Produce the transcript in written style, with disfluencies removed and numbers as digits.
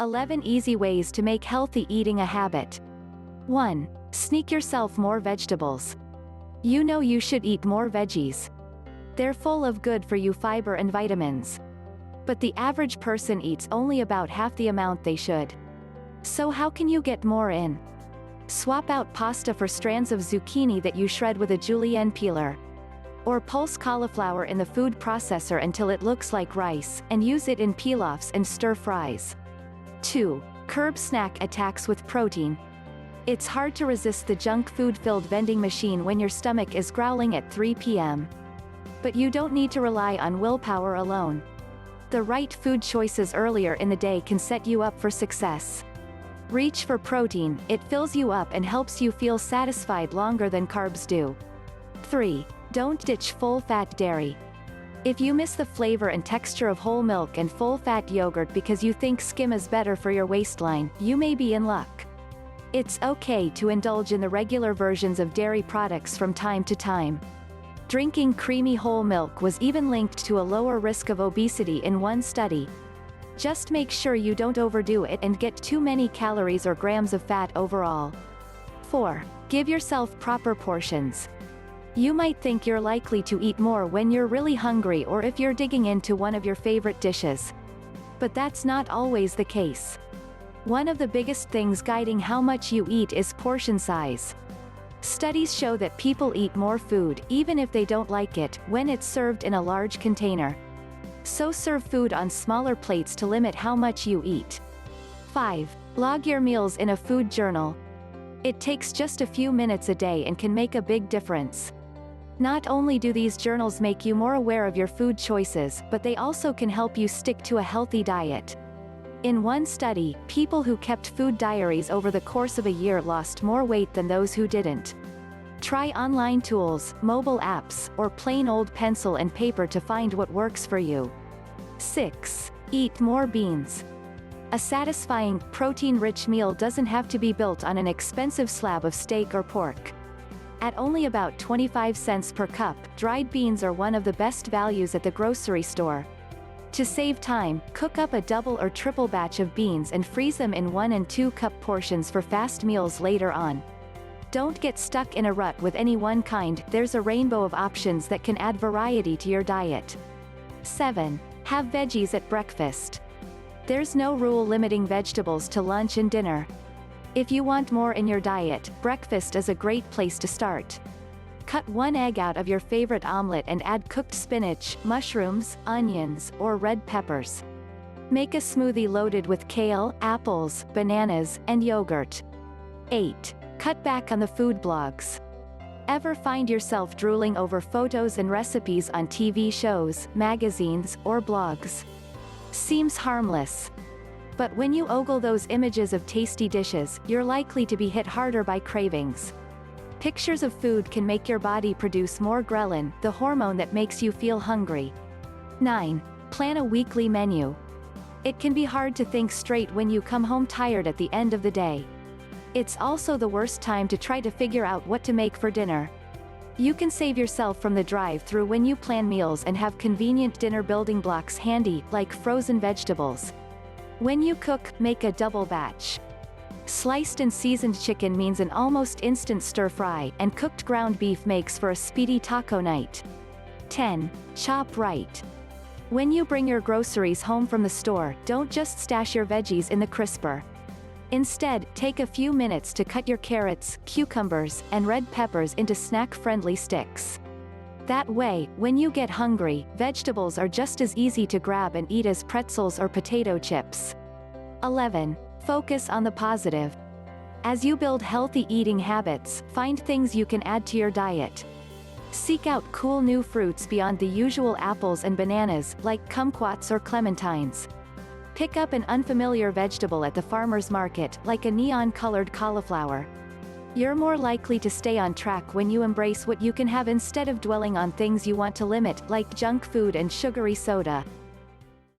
11 easy ways to make healthy eating a habit. 1. Sneak yourself more vegetables. You know you should eat more veggies. They're full of good-for-you fiber and vitamins. But the average person eats only about half the amount they should. So how can you get more in? Swap out pasta for strands of zucchini that you shred with a julienne peeler. Or pulse cauliflower in the food processor until it looks like rice, and use it in pilafs and stir-fries. 2. Curb snack attacks with protein. It's hard to resist the junk food-filled vending machine when your stomach is growling at 3 p.m. But you don't need to rely on willpower alone. The right food choices earlier in the day can set you up for success. Reach for protein, it fills you up and helps you feel satisfied longer than carbs do. 3. Don't ditch full-fat dairy. If you miss the flavor and texture of whole milk and full-fat yogurt because you think skim is better for your waistline, you may be in luck. It's okay to indulge in the regular versions of dairy products from time to time. Drinking creamy whole milk was even linked to a lower risk of obesity in one study. Just make sure you don't overdo it and get too many calories or grams of fat overall. 4. Give yourself proper portions. You might think you're likely to eat more when you're really hungry or if you're digging into one of your favorite dishes. But that's not always the case. One of the biggest things guiding how much you eat is portion size. Studies show that people eat more food, even if they don't like it, when it's served in a large container. So serve food on smaller plates to limit how much you eat. 5. Log your meals in a food journal. It takes just a few minutes a day and can make a big difference. Not only do these journals make you more aware of your food choices, but they also can help you stick to a healthy diet. In one study, people who kept food diaries over the course of a year lost more weight than those who didn't. Try online tools, mobile apps, or plain old pencil and paper to find what works for you. 6. Eat more beans. A satisfying, protein-rich meal doesn't have to be built on an expensive slab of steak or pork. At only about 25 cents per cup, dried beans are one of the best values at the grocery store. To save time, cook up a double or triple batch of beans and freeze them in 1 and 2 cup portions for fast meals later on. Don't get stuck in a rut with any one kind, there's a rainbow of options that can add variety to your diet. 7. Have veggies at breakfast. There's no rule limiting vegetables to lunch and dinner. If you want more in your diet, breakfast is a great place to start. Cut 1 egg out of your favorite omelet and add cooked spinach, mushrooms, onions, or red peppers. Make a smoothie loaded with kale, apples, bananas, and yogurt. 8. Cut back on the food blogs. Ever find yourself drooling over photos and recipes on TV shows, magazines, or blogs? Seems harmless. But when you ogle those images of tasty dishes, you're likely to be hit harder by cravings. Pictures of food can make your body produce more ghrelin, the hormone that makes you feel hungry. 9. Plan a weekly menu. It can be hard to think straight when you come home tired at the end of the day. It's also the worst time to try to figure out what to make for dinner. You can save yourself from the drive-through when you plan meals and have convenient dinner building blocks handy, like frozen vegetables. When you cook, make a double batch. Sliced and seasoned chicken means an almost instant stir-fry, and cooked ground beef makes for a speedy taco night. 10. Chop right. When you bring your groceries home from the store, don't just stash your veggies in the crisper. Instead, take a few minutes to cut your carrots, cucumbers, and red peppers into snack-friendly sticks. That way, when you get hungry, vegetables are just as easy to grab and eat as pretzels or potato chips. 11. Focus on the positive. As you build healthy eating habits, find things you can add to your diet. Seek out cool new fruits beyond the usual apples and bananas, like kumquats or clementines. Pick up an unfamiliar vegetable at the farmer's market, like a neon-colored cauliflower. You're more likely to stay on track when you embrace what you can have instead of dwelling on things you want to limit, like junk food and sugary soda.